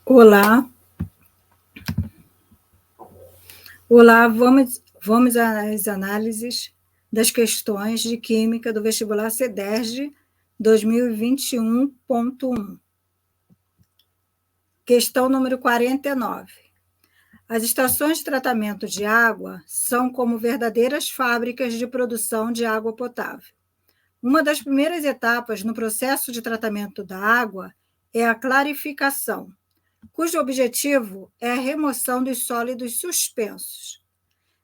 Olá, vamos às análises das questões de Química do vestibular CEDERJ 2021.1. Questão número 49. As estações de tratamento de água são como verdadeiras fábricas de produção de água potável. Uma das primeiras etapas no processo de tratamento da água é a clarificação, cujo objetivo é a remoção dos sólidos suspensos.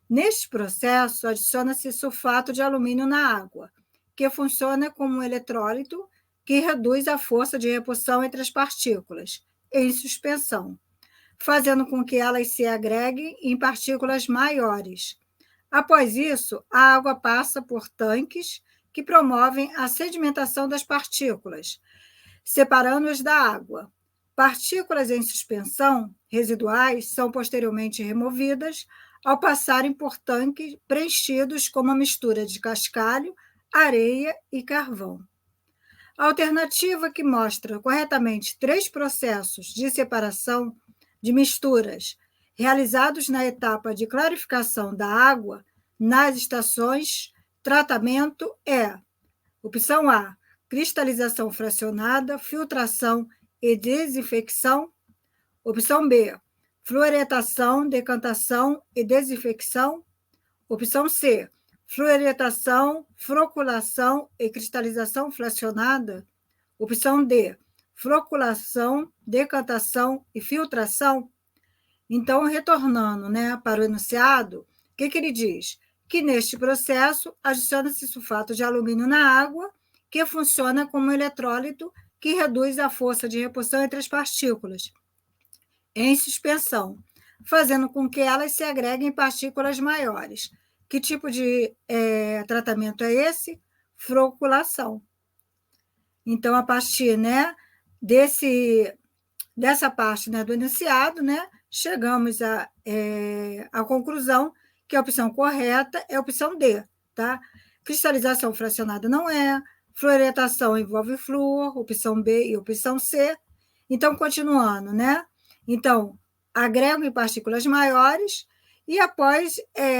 Neste processo, adiciona-se sulfato de alumínio na água, que funciona como um eletrólito que reduz a força de repulsão entre as partículas em suspensão, fazendo com que elas se agreguem em partículas maiores. Após isso, a água passa por tanques que promovem a sedimentação das partículas, separando-as da água. Partículas em suspensão residuais são posteriormente removidas ao passarem por tanques preenchidos com uma mistura de cascalho, areia e carvão. A alternativa que mostra corretamente 3 processos de separação de misturas realizados na etapa de clarificação da água nas estações tratamento é: opção A, cristalização fracionada, filtração e desinfecção. Opção B, fluoretação, decantação e desinfecção. Opção C, fluoretação, floculação e cristalização fracionada. Opção D, floculação, decantação e filtração. Então, retornando, para o enunciado, o que ele diz? Que neste processo adiciona-se sulfato de alumínio na água, que funciona como um eletrólito que reduz a força de repulsão entre as partículas em suspensão, fazendo com que elas se agreguem em partículas maiores. Que tipo de tratamento é esse? Floculação. Então, a partir dessa parte do enunciado, chegamos à conclusão que a opção correta é a opção D. Tá? Cristalização fracionada não é, fluoretação envolve flúor, opção B e opção C. Então, continuando, Então, agrego em partículas maiores e, após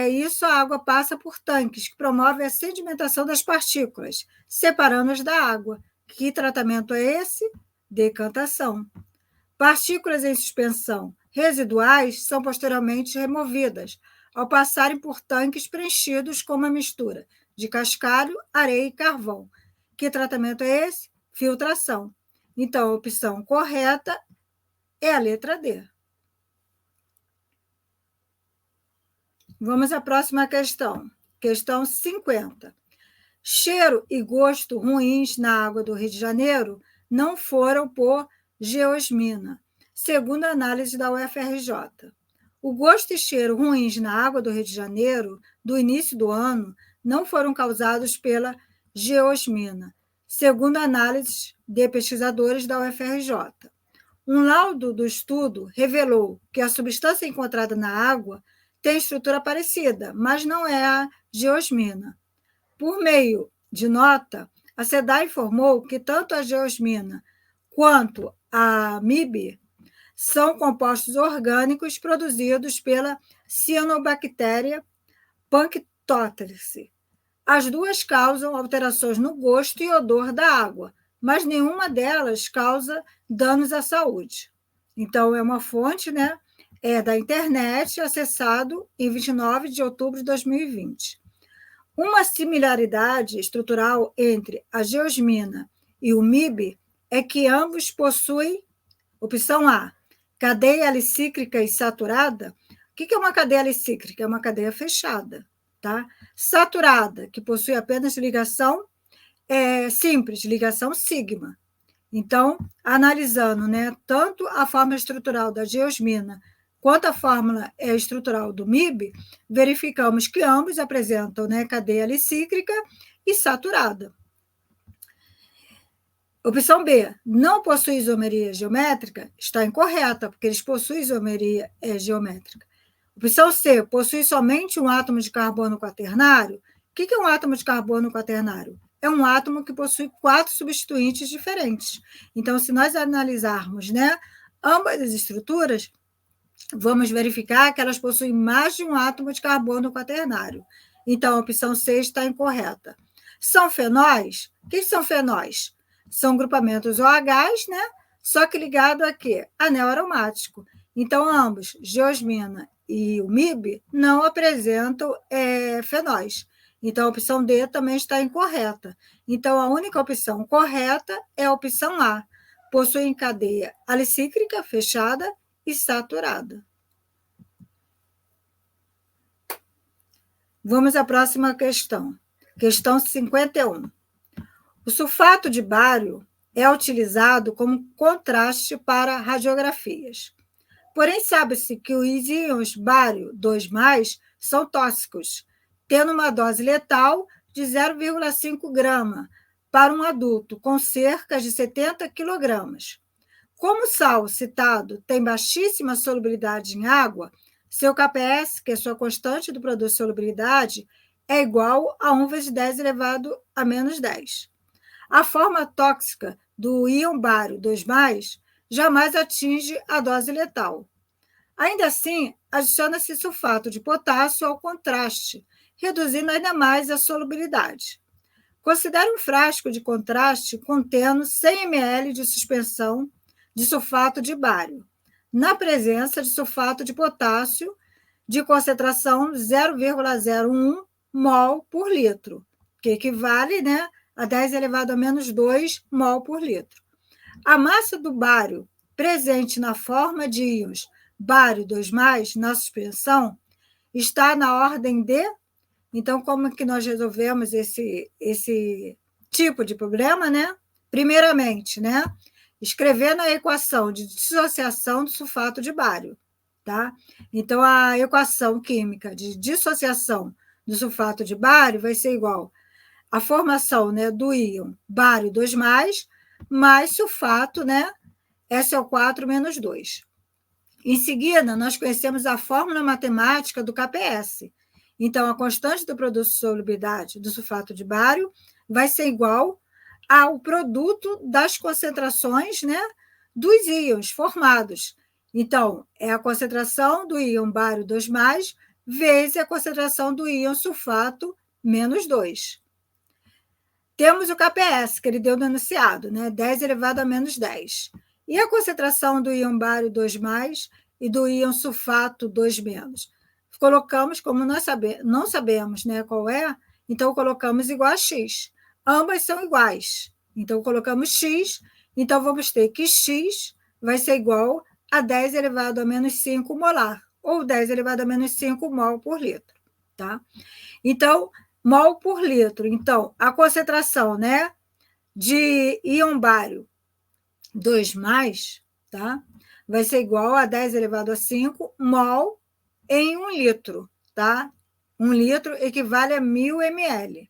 isso, a água passa por tanques, que promovem a sedimentação das partículas, separando-as da água. Que tratamento é esse? Decantação. Partículas em suspensão residuais são posteriormente removidas, ao passarem por tanques preenchidos com uma mistura de cascalho, areia e carvão. Que tratamento é esse? Filtração. Então, a opção correta é a letra D. Vamos à próxima questão. Questão 50. Cheiro e gosto ruins na água do Rio de Janeiro não foram por geosmina, segundo a análise da UFRJ. O gosto e cheiro ruins na água do Rio de Janeiro, do início do ano, não foram causados pela geosmina, segundo a análise de pesquisadores da UFRJ. Um laudo do estudo revelou que a substância encontrada na água tem estrutura parecida, mas não é a geosmina. Por meio de nota, a SEDAI informou que tanto a geosmina quanto a MIB são compostos orgânicos produzidos pela cianobactéria Panctothecus. As duas causam alterações no gosto e odor da água, mas nenhuma delas causa danos à saúde. Então, é uma fonte da internet, acessado em 29 de outubro de 2020. Uma similaridade estrutural entre a geosmina e o MIB é que ambos possuem, opção A, cadeia alicíclica insaturada. O que é uma cadeia alicíclica? É uma cadeia fechada. Tá? Saturada, que possui apenas ligação simples, ligação sigma. Então, analisando tanto a forma estrutural da geosmina quanto a fórmula estrutural do MIB, verificamos que ambos apresentam cadeia alicíclica e saturada. Opção B, não possui isomeria geométrica, está incorreta, porque eles possuem isomeria geométrica. Opção C, possui somente um átomo de carbono quaternário. O que é um átomo de carbono quaternário? É um átomo que possui 4 substituintes diferentes. Então, se nós analisarmos Ambas as estruturas, vamos verificar que elas possuem mais de um átomo de carbono quaternário. Então, a opção C está incorreta. São fenóis? O que são fenóis? São grupamentos OHs, né? Só que ligado a quê? Anel aromático. Então, ambos, geosmina e o MIB, não apresentam fenóis. Então, a opção D também está incorreta. Então, a única opção correta é a opção A. Possuem cadeia alicíclica fechada e saturada. Vamos à próxima questão. Questão 51. O sulfato de bário é utilizado como contraste para radiografias. Porém, sabe-se que os íons bário 2+, são tóxicos, tendo uma dose letal de 0,5 grama para um adulto com cerca de 70 quilogramas. Como o sal citado tem baixíssima solubilidade em água, seu KPS, que é sua constante do produto de solubilidade, é igual a 1 vezes 10 elevado a menos 10. A forma tóxica do íon bário 2+, jamais atinge a dose letal. Ainda assim, adiciona-se sulfato de potássio ao contraste, reduzindo ainda mais a solubilidade. Considere um frasco de contraste contendo 100 ml de suspensão de sulfato de bário, na presença de sulfato de potássio de concentração 0,01 mol por litro, que equivale, né, a 10 elevado a menos 2 mol por litro. A massa do bário presente na forma de íons bário 2+, na suspensão, está na ordem de... Então, como é que nós resolvemos esse tipo de problema, né? Primeiramente, né, escrevendo a equação de dissociação do sulfato de bário, tá? Então, a equação química de dissociação do sulfato de bário vai ser igual à formação, né, do íon bário 2+, mais sulfato, né, SO4 menos 2. Em seguida, nós conhecemos a fórmula matemática do KPS. Então, a constante do produto de solubilidade do sulfato de bário vai ser igual ao produto das concentrações, né, dos íons formados. Então, é a concentração do íon bário 2+, vezes a concentração do íon sulfato menos 2. Temos o KPS, que ele deu no enunciado, né, 10 elevado a menos 10. E a concentração do íon bário 2+, e do íon sulfato 2-. Colocamos, como nós não sabemos, né, qual é, então colocamos igual a X. Ambas são iguais. Então, colocamos X, então vamos ter que X vai ser igual a 10 elevado a menos 5 molar, ou 10 elevado a menos 5 mol por litro. Tá? Então, mol por litro. Então, a concentração, né, de íon bário 2+, tá, vai ser igual a 10 elevado a 5 mol em 1 litro. Tá? 1 litro equivale a 1.000 ml.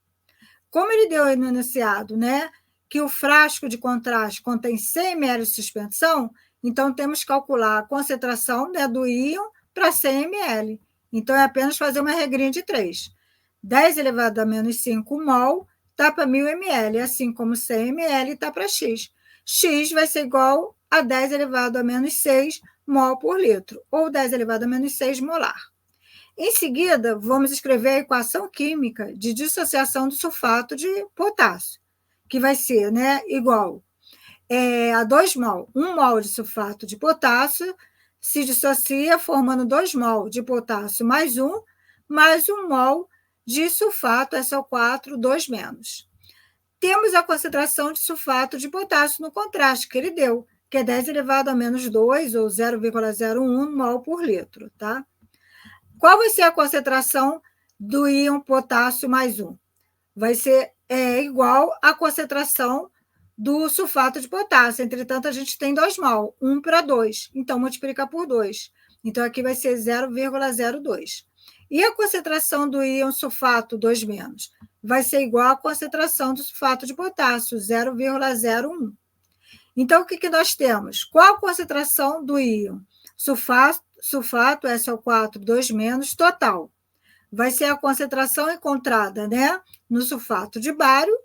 Como ele deu no enunciado, né, que o frasco de contraste contém 100 ml de suspensão, então temos que calcular a concentração, né, do íon para 100 ml. Então, é apenas fazer uma regrinha de 3. 10 elevado a menos 5 mol está para 1.000 ml, assim como 100 ml está para X. X vai ser igual a 10 elevado a menos 6 mol por litro, ou 10 elevado a menos 6 molar. Em seguida, vamos escrever a equação química de dissociação do sulfato de potássio, que vai ser, né, igual a 2 mol. 1 mol de sulfato de potássio se dissocia formando 2 mol de potássio mais 1 mol de sulfato SO4 2-. Temos a concentração de sulfato de potássio no contraste que ele deu, que é 10 elevado a menos 2, ou 0,01 mol por litro. Tá? Qual vai ser a concentração do íon potássio mais 1? Vai ser igual à concentração do sulfato de potássio. Entretanto, a gente tem 2 mol, 1 para 2. Então, multiplica por 2. Então, aqui vai ser 0,02. E a concentração do íon sulfato 2-? Vai ser igual à concentração do sulfato de potássio, 0,01. Então, o que nós temos? Qual a concentração do íon sulfato SO4 2- total? Vai ser a concentração encontrada, né, no sulfato de bário,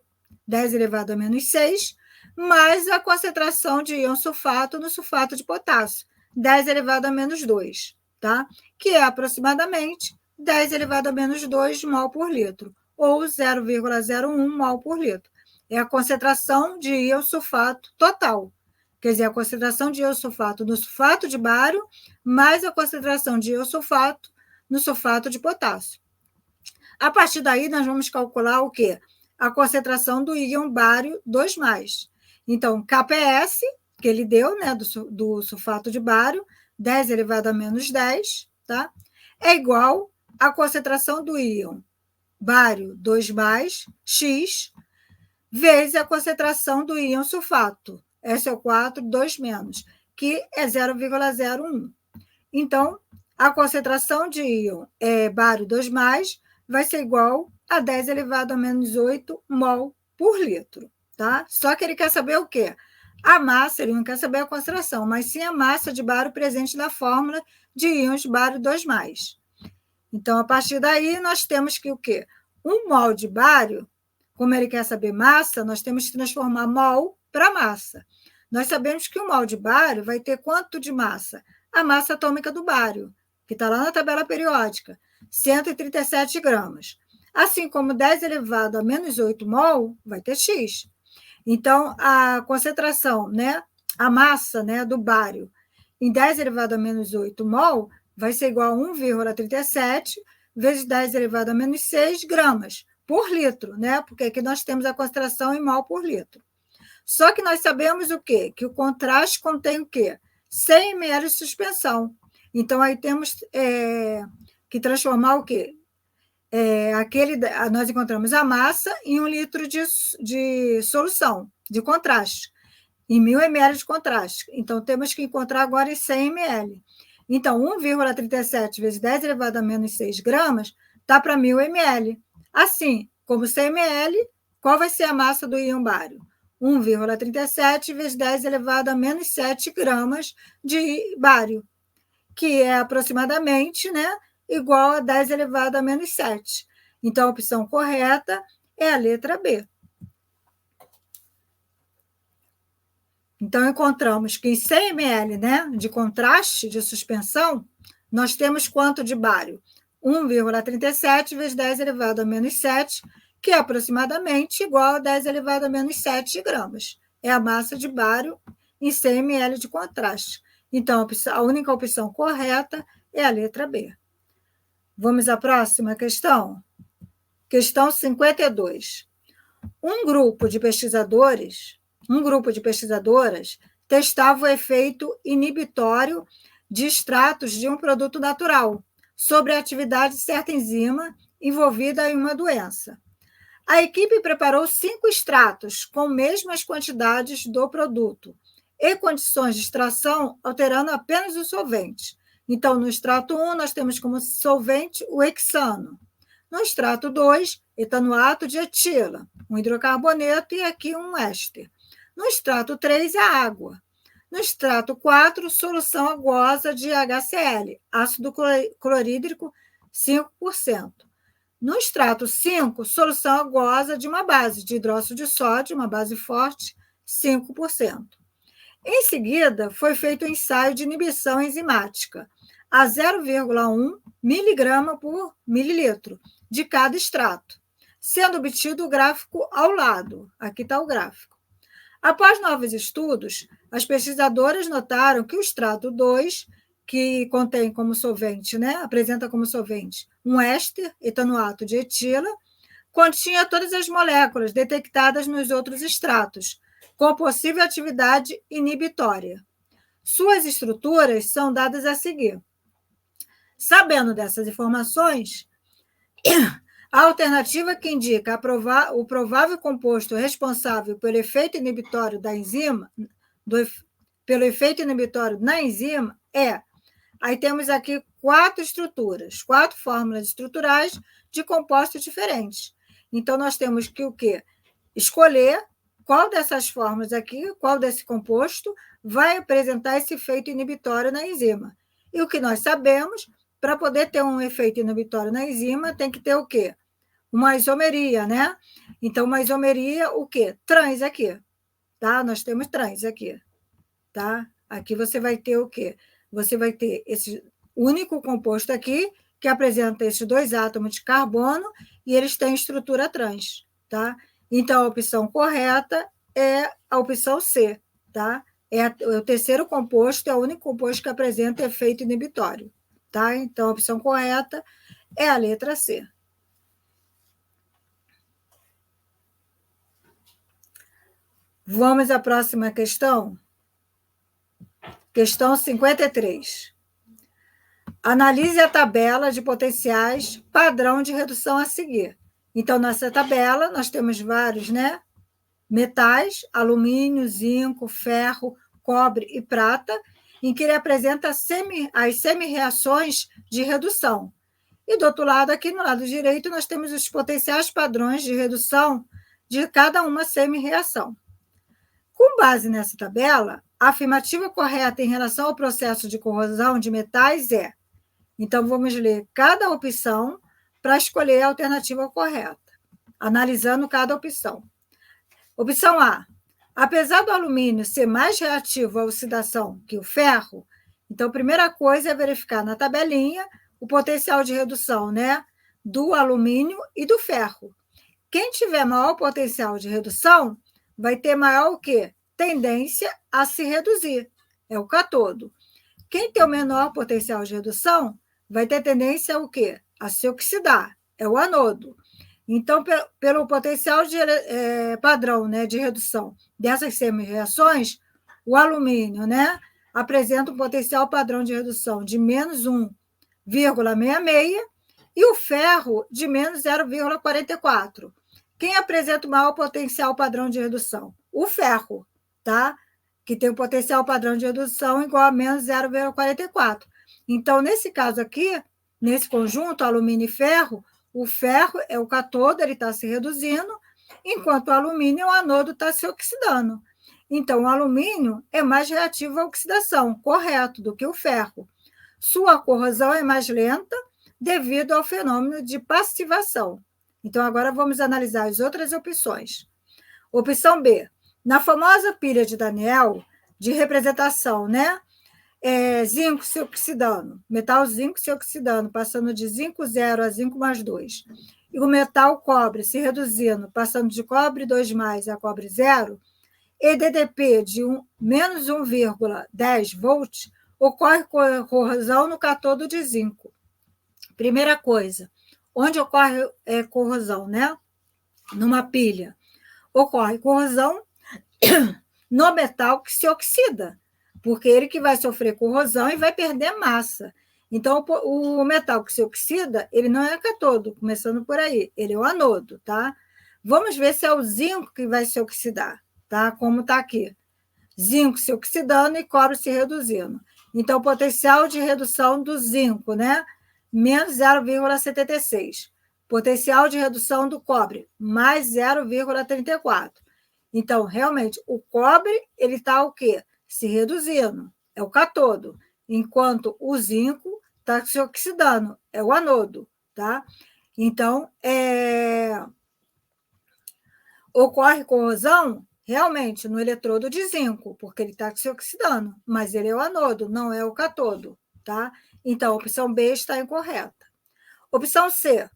10 elevado a menos 6, mais a concentração de íon sulfato no sulfato de potássio, 10 elevado a menos 2, tá? Que é aproximadamente 10 elevado a menos 2 mol por litro, ou 0,01 mol por litro. É a concentração de íon sulfato total. Quer dizer, a concentração de íon sulfato no sulfato de bário, mais a concentração de íon sulfato no sulfato de potássio. A partir daí, nós vamos calcular o quê? A concentração do íon bário 2+. Então, KPS, que ele deu, né, do sulfato de bário, 10 elevado a menos 10, tá? É igual à concentração do íon bário 2+, X, vezes a concentração do íon sulfato, SO4, 2-, que é 0,01. Então, a concentração de íon bário 2+, vai ser igual a 10 elevado a menos 8 mol por litro, tá? Só que ele quer saber o quê? A massa, ele não quer saber a concentração, mas sim a massa de bário presente na fórmula de íons bário 2+. Então, a partir daí, nós temos que o quê? 1 mol de bário, como ele quer saber massa, nós temos que transformar mol para massa. Nós sabemos que 1 mol de bário vai ter quanto de massa? A massa atômica do bário, que está lá na tabela periódica, 137 gramas. Assim como 10 elevado a menos 8 mol, vai ter X. Então, a concentração, né, a massa, né, do bário em 10 elevado a menos 8 mol vai ser igual a 1,37 vezes 10 elevado a menos 6 gramas por litro, né? Porque aqui nós temos a concentração em mol por litro. Só que nós sabemos o quê? Que o contraste contém o quê? 100 ml de suspensão. Então, aí temos que transformar o quê? Nós encontramos a massa em 1 litro de solução, de contraste, em 1.000 ml de contraste. Então, temos que encontrar agora em 100 ml. Então, 1,37 vezes 10 elevado a menos 6 gramas está para 1.000 ml. Assim, como 100 ml, qual vai ser a massa do íon bário? 1,37 vezes 10 elevado a menos 7 gramas de bário, que é aproximadamente, né, igual a 10 elevado a menos 7. Então, a opção correta é a letra B. Então, encontramos que em 100 ml, né, de contraste, de suspensão, nós temos quanto de bário? 1,37 vezes 10 elevado a menos 7, que é aproximadamente igual a 10 elevado a menos 7 gramas. É a massa de bário em 100 ml de contraste. Então, a única opção correta é a letra B. Vamos à próxima questão? Questão 52. Um grupo de pesquisadoras testava o efeito inibitório de extratos de um produto natural sobre a atividade de certa enzima envolvida em uma doença. A equipe preparou 5 extratos com mesmas quantidades do produto e condições de extração, alterando apenas o solvente. Então, no extrato 1, nós temos como solvente o hexano. No extrato 2, etanoato de etila, um hidrocarboneto e aqui um éster. No extrato 3, a água. No extrato 4, solução aquosa de HCl, ácido clorídrico, 5%. No extrato 5, solução aquosa de uma base, de hidróxido de sódio, uma base forte, 5%. Em seguida, foi feito o ensaio de inibição enzimática, a 0,1 miligrama por mililitro de cada extrato, sendo obtido o gráfico ao lado. Aqui está o gráfico. Após novos estudos, as pesquisadoras notaram que o extrato 2, que contém como solvente, né, apresenta como solvente um éster, etanoato de etila, continha todas as moléculas detectadas nos outros extratos, com possível atividade inibitória. Suas estruturas são dadas a seguir. Sabendo dessas informações, a alternativa que indica o provável composto responsável pelo efeito inibitório da enzima, pelo efeito inibitório na enzima é. Aí temos aqui 4 estruturas, 4 fórmulas estruturais de compostos diferentes. Então, nós temos que o quê? Escolher qual dessas fórmulas aqui, qual desse composto vai apresentar esse efeito inibitório na enzima. E o que nós sabemos, para poder ter um efeito inibitório na enzima, tem que ter o quê? Uma isomeria, né? Então, uma isomeria, o quê? Trans aqui. tá? Nós temos três aqui, tá? Aqui você vai ter o quê? Você vai ter esse único composto aqui, que apresenta esses dois átomos de carbono, e eles têm estrutura trans, tá? Então, a opção correta é a opção C, tá? É o terceiro composto, é o único composto que apresenta efeito inibitório, tá? Então, a opção correta é a letra C. Vamos à próxima questão? Questão 53. Analise a tabela de potenciais padrão de redução a seguir. Então, nessa tabela, nós temos vários, né? Metais, alumínio, zinco, ferro, cobre e prata, em que ele apresenta as semi-reações de redução. E do outro lado, aqui no lado direito, nós temos os potenciais padrões de redução de cada uma semi-reação. Com base nessa tabela, a afirmativa correta em relação ao processo de corrosão de metais é... Então, vamos ler cada opção para escolher a alternativa correta, analisando cada opção. Opção A. Apesar do alumínio ser mais reativo à oxidação que o ferro, então, a primeira coisa é verificar na tabelinha o potencial de redução, né, do alumínio e do ferro. Quem tiver maior potencial de redução vai ter maior o quê? Tendência a se reduzir. É o cátodo. Quem tem o menor potencial de redução vai ter tendência a o quê? A se oxidar. É o anodo. Então, pelo potencial de padrão, né, de redução dessas semi-reações, o alumínio, né, apresenta um potencial padrão de redução de menos 1,66 e o ferro de menos 0,44. Quem apresenta o maior potencial padrão de redução? O ferro, tá? Que tem o potencial padrão de redução igual a menos 0,44. Então, nesse caso aqui, nesse conjunto, alumínio e ferro, o ferro é o cátodo, ele está se reduzindo, enquanto o alumínio, o anodo, está se oxidando. Então, o alumínio é mais reativo à oxidação, correto, do que o ferro. Sua corrosão é mais lenta devido ao fenômeno de passivação. Então, agora vamos analisar as outras opções. Opção B. Na famosa pilha de Daniel, de representação, né? Zinco se oxidando, metal zinco se oxidando, passando de zinco 0 a zinco mais 2. E o metal cobre se reduzindo, passando de cobre 2 mais a cobre 0. EDDP de menos 1,10 volts, ocorre corrosão no cátodo de zinco. Primeira coisa, onde ocorre corrosão, né? Numa pilha. Ocorre corrosão no metal que se oxida, porque ele que vai sofrer corrosão e vai perder massa. Então, o metal que se oxida, ele não é cátodo, começando por aí, ele é o anodo, tá? Vamos ver se é o zinco que vai se oxidar, tá? Como está aqui. Zinco se oxidando e cobre se reduzindo. Então, o potencial de redução do zinco, né? Menos 0,76. Potencial de redução do cobre, mais 0,34. Então, realmente, o cobre, ele está o quê? Se reduzindo, é o cátodo, enquanto o zinco está se oxidando, é o anodo, tá? Então, ocorre corrosão realmente no eletrodo de zinco, porque ele está se oxidando, mas ele é o anodo, não é o cátodo, tá? Então, a opção B está incorreta. Opção C.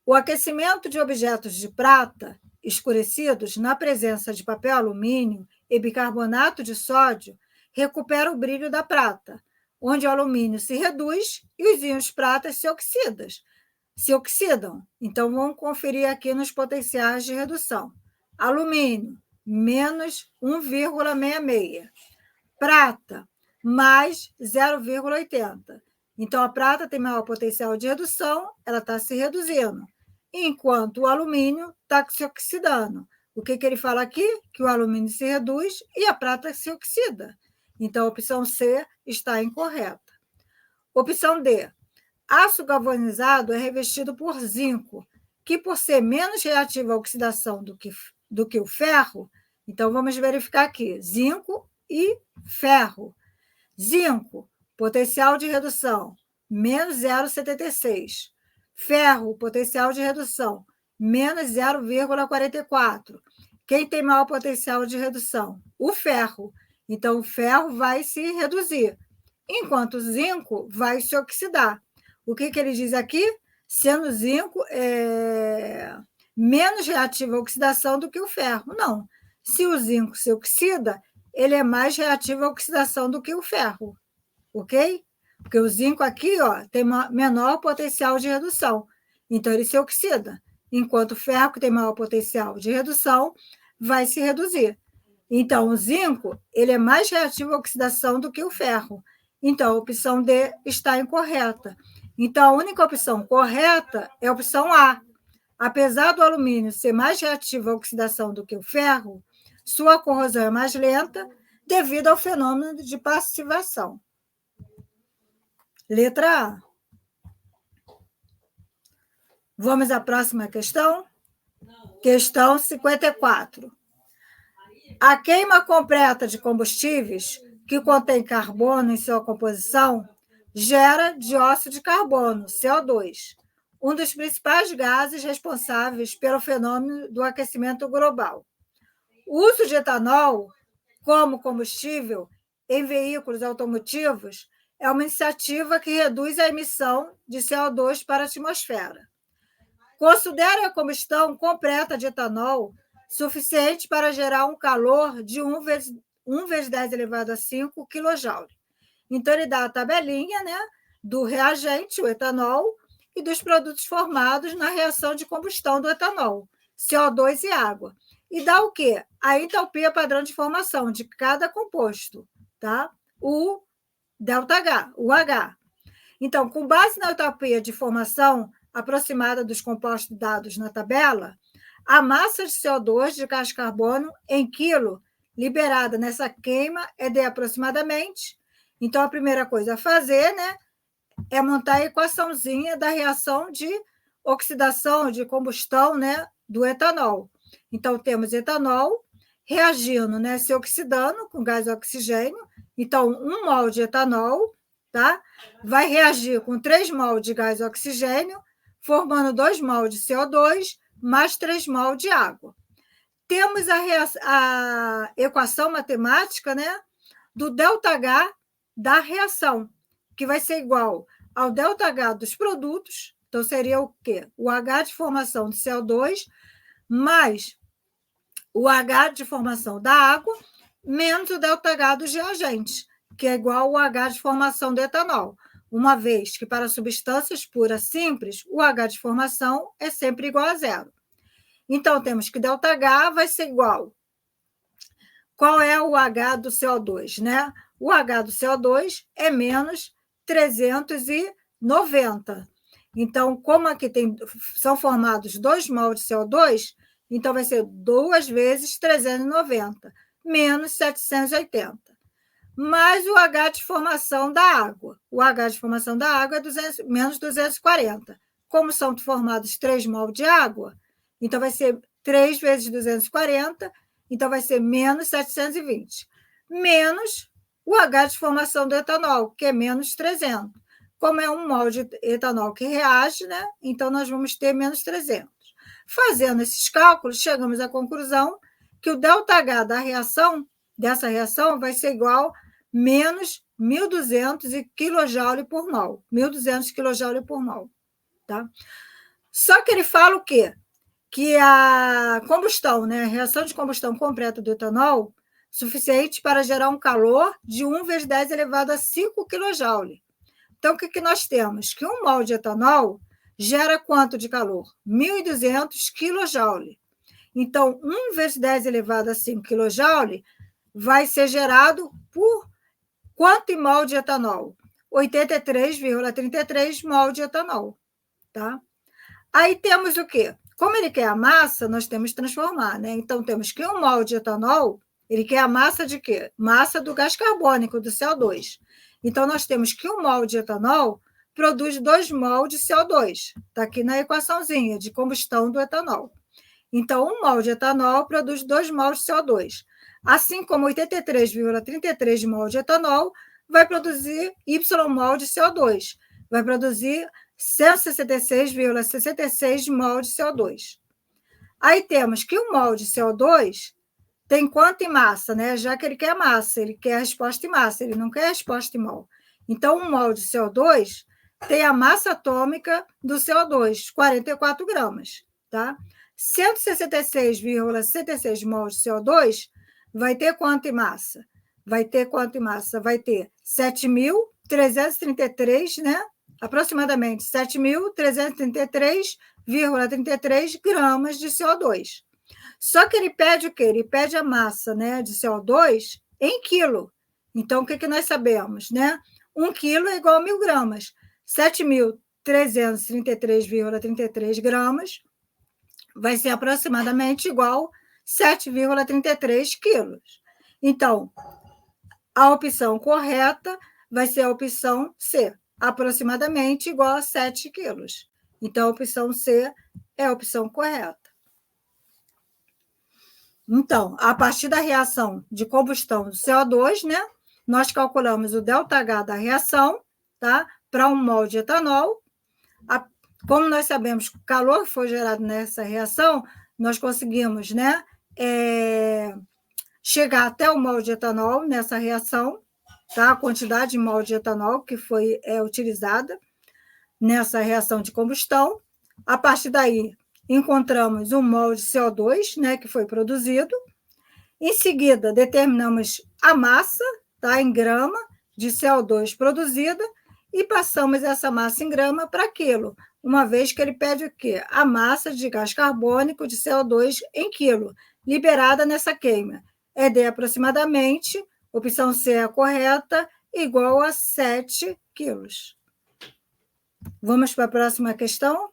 O aquecimento de objetos de prata escurecidos na presença de papel alumínio e bicarbonato de sódio recupera o brilho da prata, onde o alumínio se reduz e os íons pratas se oxidam. Então, vamos conferir aqui nos potenciais de redução. Alumínio, menos 1,66. Prata, mais 0,80. Então, a prata tem maior potencial de redução, ela está se reduzindo, enquanto o alumínio está se oxidando. O que ele fala aqui? Que o alumínio se reduz e a prata se oxida. Então, a opção C está incorreta. Opção D. Aço galvanizado é revestido por zinco, que, por ser menos reativo à oxidação do que o ferro, então vamos verificar aqui, zinco e ferro. Zinco, potencial de redução, menos 0,76. Ferro, potencial de redução, menos 0,44. Quem tem maior potencial de redução? O ferro. Então, o ferro vai se reduzir, enquanto o zinco vai se oxidar. O que ele diz aqui? Sendo o zinco menos reativo à oxidação do que o ferro. Não. Se o zinco se oxida, ele é mais reativo à oxidação do que o ferro. Ok? Porque o zinco aqui tem menor potencial de redução. Então, ele se oxida. Enquanto o ferro, que tem maior potencial de redução, vai se reduzir. Então, o zinco ele é mais reativo à oxidação do que o ferro. Então, a opção D está incorreta. Então, a única opção correta é a opção A. Apesar do alumínio ser mais reativo à oxidação do que o ferro, sua corrosão é mais lenta devido ao fenômeno de passivação. Letra A. Vamos à próxima questão? Questão 54. A queima completa de combustíveis que contém carbono em sua composição gera dióxido de carbono, CO2, um dos principais gases responsáveis pelo fenômeno do aquecimento global. O uso de etanol como combustível em veículos automotivos é uma iniciativa que reduz a emissão de CO2 para a atmosfera. Considere a combustão completa de etanol suficiente para gerar um calor de 1 vezes 10 elevado a 5 kJ. Então, ele dá a tabelinha, né, do reagente, o etanol, e dos produtos formados na reação de combustão do etanol, CO2 e água. E dá o quê? A entalpia padrão de formação de cada composto, tá? O ΔH, o H. Então, com base na entalpia de formação aproximada dos compostos dados na tabela, a massa de CO2 de gás carbono em quilo liberada nessa queima é de aproximadamente. Então, a primeira coisa a fazer, né, é montar a equaçãozinha da reação de oxidação, de combustão, né, do etanol. Então, temos etanol reagindo, né, se oxidando com gás oxigênio. Então, 1 mol de etanol, tá, vai reagir com 3 mol de gás oxigênio, formando 2 mol de CO2 mais 3 mol de água. Temos a equação matemática, né, do ΔH da reação, que vai ser igual ao ΔH dos produtos. Então, seria o quê? O H de formação de CO2 mais o H de formação da água menos o ΔH dos reagentes, que é igual ao H de formação do etanol, uma vez que para substâncias puras simples, o H de formação é sempre igual a zero. Então, temos que ΔH vai ser igual. Qual é o H do CO2, né? O H do CO2 é menos 390. Então, como aqui são formados 2 mol de CO2, então vai ser 2 vezes 390, menos 780. Mais o H de formação da água. O H de formação da água é menos 240. Como são formados 3 mol de água, então vai ser 3 vezes 240, então vai ser menos 720. Menos o H de formação do etanol, que é menos 300. Como é 1 mol de etanol que reage, né? Então nós vamos ter menos 300. Fazendo esses cálculos, chegamos à conclusão que o ΔH dessa reação vai ser igual a menos 1.200 kJ por mol. 1.200 kJ por mol. Tá? Só que ele fala o quê? Que a combustão, né, a reação de combustão completa do etanol, suficiente para gerar um calor de 1 vezes 10 elevado a 5 kJ. Então, o que nós temos? Que 1 mol de etanol gera quanto de calor? 1.200 kJ. Então, 1 vezes 10 elevado a 5 kJ vai ser gerado por quanto em mol de etanol? 83,33 mol de etanol. Tá? Aí temos o quê? Como ele quer a massa, nós temos que transformar, né? Então, temos que 1 mol de etanol, ele quer a massa de quê? Massa do gás carbônico, do CO2. Então, nós temos que 1 mol de etanol produz 2 mol de CO2. Está aqui na equaçãozinha de combustão do etanol. Então, 1 mol de etanol produz 2 mol de CO2. Assim como 83,33 mol de etanol vai produzir Y mol de CO2. Vai produzir 166,66 mol de CO2. Aí temos que o mol de CO2 tem quanto em massa, né? Já que ele quer massa, ele quer a resposta em massa, ele não quer a resposta em mol. Então, um mol de CO2 tem a massa atômica do CO2, 44 gramas, tá? 166,66 mols de CO2 vai ter quanto em massa? Vai ter quanto em massa? Vai ter 7.333, né? Aproximadamente 7.333,33 gramas de CO2. Só que ele pede o quê? Ele pede a massa, né, de CO2 em quilo. Então, o que nós sabemos, né? 1 quilo é igual a 1.000 gramas. 7.333,33 gramas vai ser aproximadamente igual a 7,33 quilos. Então, a opção correta vai ser a opção C, aproximadamente igual a 7 quilos. Então, a opção C é a opção correta. Então, a partir da reação de combustão do CO2, né, nós calculamos o ΔH da reação, tá, para um mol de etanol. Como nós sabemos que o calor que foi gerado nessa reação, nós conseguimos, né, chegar até o mol de etanol nessa reação, tá, a quantidade de mol de etanol que foi utilizada nessa reação de combustão. A partir daí, encontramos um mol de CO2, né, que foi produzido. Em seguida, determinamos a massa, tá, em grama de CO2 produzida e passamos essa massa em grama para quilo, uma vez que ele pede o quê? A massa de gás carbônico de CO2 em quilo, liberada nessa queima. É de aproximadamente, opção C é a correta, igual a 7 quilos. Vamos para a próxima questão?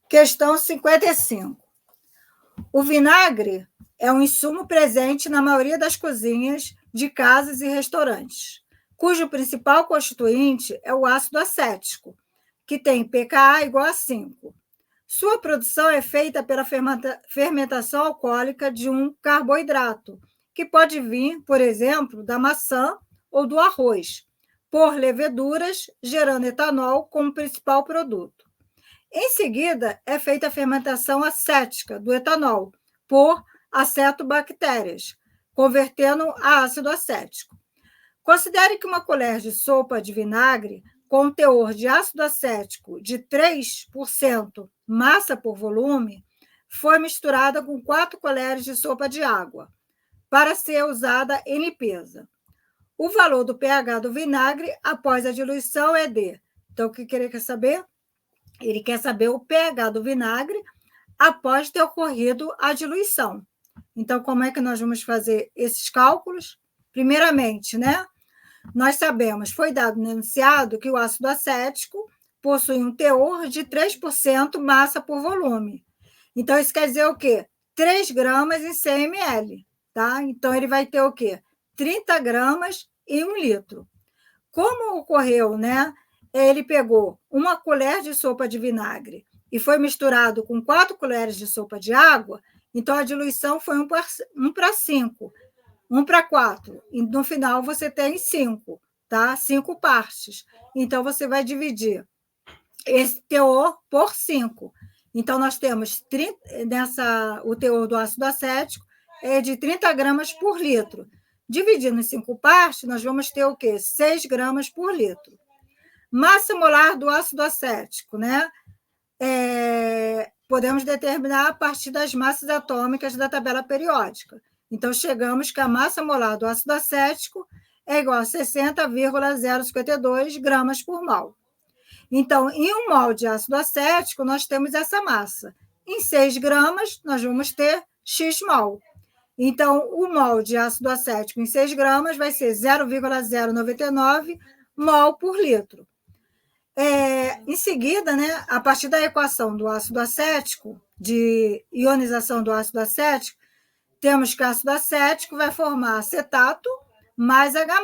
Questão 55. O vinagre é um insumo presente na maioria das cozinhas de casas e restaurantes, cujo principal constituinte é o ácido acético, que tem pKa igual a 5. Sua produção é feita pela fermentação alcoólica de um carboidrato, que pode vir, por exemplo, da maçã ou do arroz, por leveduras, gerando etanol como principal produto. Em seguida, é feita a fermentação acética do etanol por acetobactérias, convertendo a ácido acético. Considere que uma colher de sopa de vinagre com teor de ácido acético de 3% massa por volume foi misturada com 4 colheres de sopa de água para ser usada em limpeza. O valor do pH do vinagre após a diluição é de... Então, o que ele quer saber? Ele quer saber o pH do vinagre após ter ocorrido a diluição. Então, como é que nós vamos fazer esses cálculos? Primeiramente, né, nós sabemos, foi dado no enunciado que o ácido acético possui um teor de 3% massa por volume. Então, isso quer dizer o quê? 3 gramas em 100 ml. Tá? Então, ele vai ter o quê? 30 gramas em 1 litro. Como ocorreu, né? Ele pegou 1 colher de sopa de vinagre e foi misturado com 4 colheres de sopa de água, então a diluição foi 1 para 5, 1 para 4. E no final você tem 5, tá? 5 partes. Então você vai dividir esse teor por 5. Então nós temos o teor do ácido acético é de 30 gramas por litro. Dividindo em 5 partes, nós vamos ter o quê? 6 gramas por litro. Massa molar do ácido acético, né? Podemos determinar a partir das massas atômicas da tabela periódica. Então, chegamos que a massa molar do ácido acético é igual a 60,052 gramas por mol. Então, em 1 mol de ácido acético, nós temos essa massa. Em 6 gramas, nós vamos ter X mol. Então, o mol de ácido acético em 6 gramas vai ser 0,099 mol por litro. Em seguida, né, a partir da equação do ácido acético, de ionização do ácido acético, temos que o ácido acético vai formar acetato mais H+.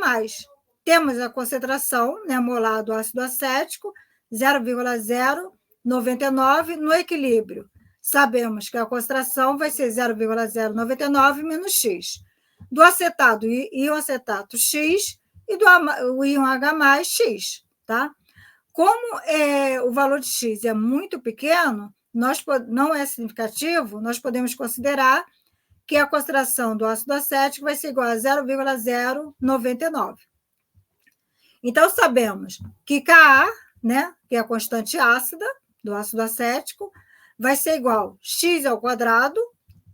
Temos a concentração, né, molar do ácido acético, 0,099 no equilíbrio. Sabemos que a concentração vai ser 0,099 menos X. Do acetato, íon acetato X e do íon H+, X. Tá? Como o valor de X é muito pequeno, não é significativo, nós podemos considerar que a concentração do ácido acético vai ser igual a 0,099. Então, sabemos que Ka, né, que é a constante ácida do ácido acético, vai ser igual a x ao quadrado,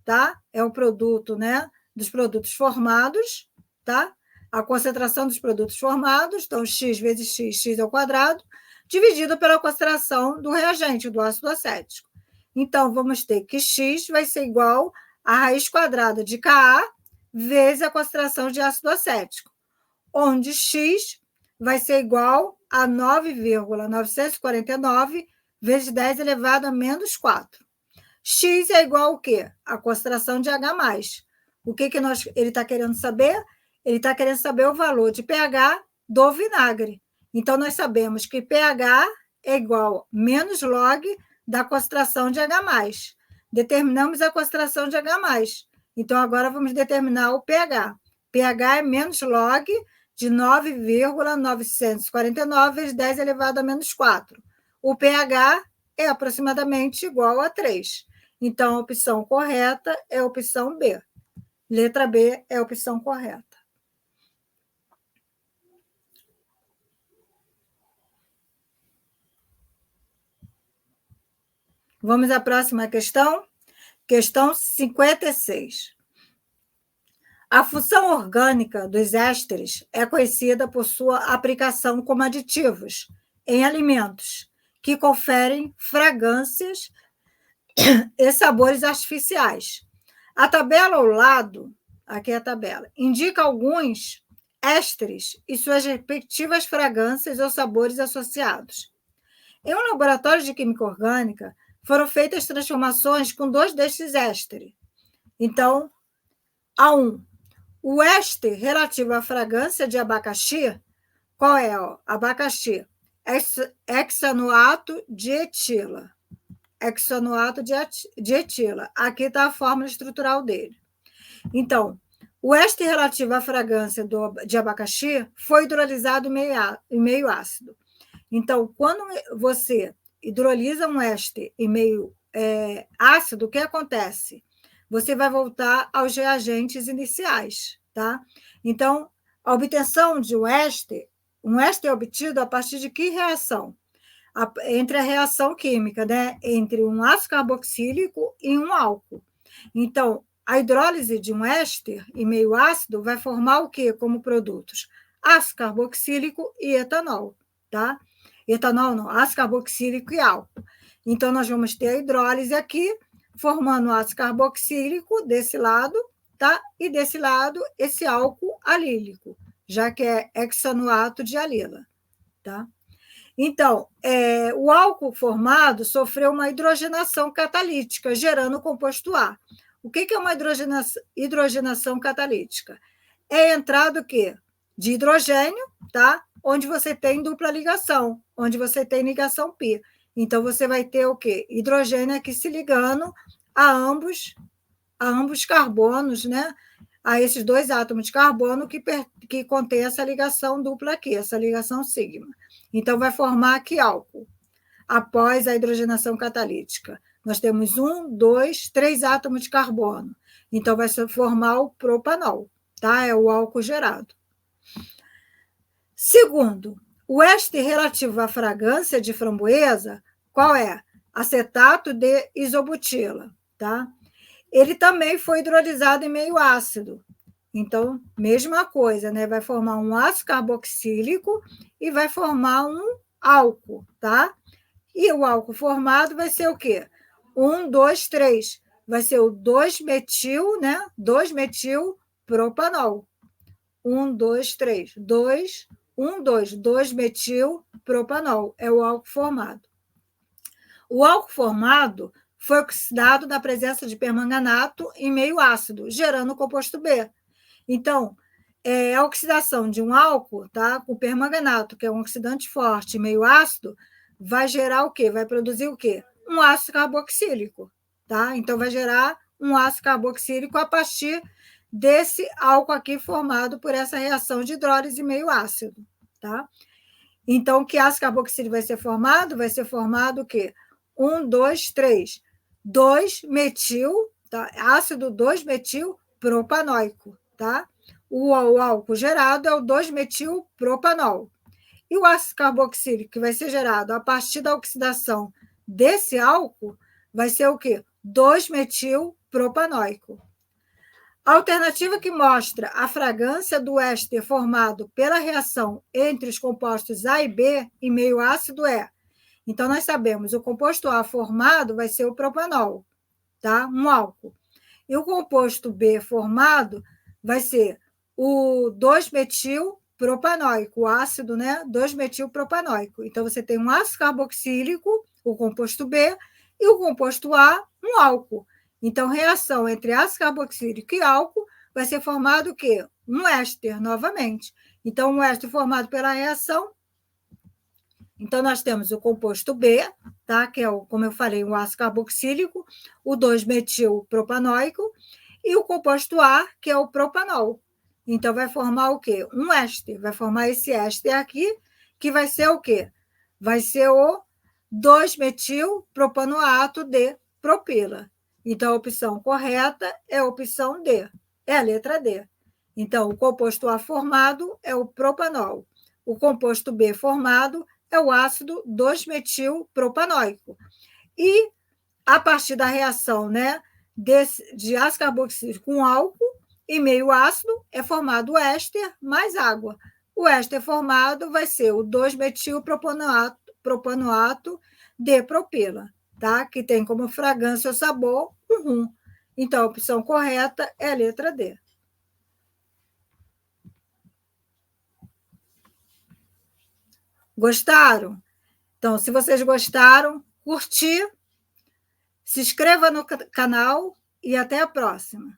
tá? É o produto, né, dos produtos formados, tá? A concentração dos produtos formados, então x vezes x, x ao quadrado, dividido pela concentração do reagente, do ácido acético. Então, vamos ter que x vai ser igual a raiz quadrada de Ka vezes a concentração de ácido acético, onde x vai ser igual a 9,949 vezes 10 elevado a menos 4. X é igual ao quê? A concentração de H+. O que ele está querendo saber? Ele está querendo saber o valor de pH do vinagre. Então, nós sabemos que pH é igual a menos log da concentração de H+. Determinamos a concentração de H+. Então, agora vamos determinar o pH. pH é menos log de 9,949 vezes 10 elevado a menos 4. O pH é aproximadamente igual a 3. Então, a opção correta é a opção B. Letra B é a opção correta. Vamos à próxima questão? Questão 56. A função orgânica dos ésteres é conhecida por sua aplicação como aditivos em alimentos, que conferem fragrâncias e sabores artificiais. A tabela ao lado, aqui é a tabela, indica alguns ésteres e suas respectivas fragrâncias ou sabores associados. Em um laboratório de química orgânica, foram feitas transformações com 2 destes ésteres. Então, A1, o éster relativo à fragrância de abacaxi, qual é? Abacaxi, hexanoato de etila. Hexanoato de etila. Aqui está a fórmula estrutural dele. Então, o éster relativo à fragrância de abacaxi foi hidrolisado em meio ácido. Então, quando você hidrolisa um éster em meio ácido, o que acontece? Você vai voltar aos reagentes iniciais, tá? Então, a obtenção de um éster é obtido a partir de que reação? Entre a reação química, né? Entre um ácido carboxílico e um álcool. Então, a hidrólise de um éster em meio ácido vai formar o quê como produtos? Ácido carboxílico e etanol, tá? Etanol não, ácido carboxílico e álcool. Então, nós vamos ter a hidrólise aqui, formando ácido carboxílico desse lado, tá? E desse lado, esse álcool alílico, já que é hexanoato de alila, tá? Então, o álcool formado sofreu uma hidrogenação catalítica, gerando o composto A. O que é uma hidrogenação catalítica? É a entrada de hidrogênio, tá? Onde você tem dupla ligação, onde você tem ligação π. Então, você vai ter o quê? Hidrogênio aqui se ligando a ambos carbonos, né? A esses 2 átomos de carbono que contém essa ligação dupla aqui, essa ligação sigma. Então, vai formar aqui álcool. Após a hidrogenação catalítica, nós temos 1, 2, 3 átomos de carbono. Então, vai formar o propanol, tá? É o álcool gerado. Segundo, o éster relativo à fragrância de framboesa, qual é? Acetato de isobutila, tá? Ele também foi hidrolisado em meio ácido. Então, mesma coisa, né? Vai formar um ácido carboxílico e vai formar um álcool, tá? E o álcool formado vai ser o quê? 1, 2, 3. Vai ser o 2-metil, né? 2-metil-propanol. 1, 2, 3. 2, 1, 2. 2-metil-propanol. É o álcool formado. O álcool formado foi oxidado na presença de permanganato em meio ácido, gerando o composto B. Então, a oxidação de um álcool, tá, com permanganato, que é um oxidante forte, meio ácido, vai gerar o quê? Vai produzir o quê? Um ácido carboxílico, tá? Então, vai gerar um ácido carboxílico a partir desse álcool aqui formado por essa reação de hidrólise meio ácido, tá? Então, que ácido carboxílico vai ser formado? Vai ser formado o quê? 1, 2, 3. 2-metil, tá? Ácido 2-metil propanoico, tá? O álcool gerado é o 2-metil-propanol. E o ácido carboxílico, que vai ser gerado a partir da oxidação desse álcool, vai ser o quê? 2-metil-propanóico. A alternativa que mostra a fragrância do éster formado pela reação entre os compostos A e B em meio ácido é. Então, nós sabemos, o composto A formado vai ser o propanol, tá? Um álcool. E o composto B formado vai ser o 2-metil-propanóico, o ácido, né? 2-metil-propanóico. Então, você tem um ácido carboxílico, o composto B, e o composto A, um álcool. Então, reação entre ácido carboxílico e álcool vai ser formado o quê? Um éster, novamente. Então, um éster formado pela reação. Então, nós temos o composto B, tá? Que é, como eu falei, o ácido carboxílico, o 2-metil-propanóico, e o composto A, que é o propanol. Então, vai formar o quê? Um éster. Vai formar esse éster aqui, que vai ser o quê? Vai ser o 2-metil-propanoato de propila. Então, a opção correta é a opção D, é a letra D. Então, o composto A formado é o propanol. O composto B formado é o ácido 2-metil-propanóico. E, a partir da reação, né, de ácido carboxílico com álcool e meio ácido, é formado o éster mais água. O éster formado vai ser o 2-metil-propanoato de propila, tá? Que tem como fragrância ou sabor o rum. Então, a opção correta é a letra D. Gostaram? Então, se vocês gostaram, curtir, se inscreva no canal e até a próxima.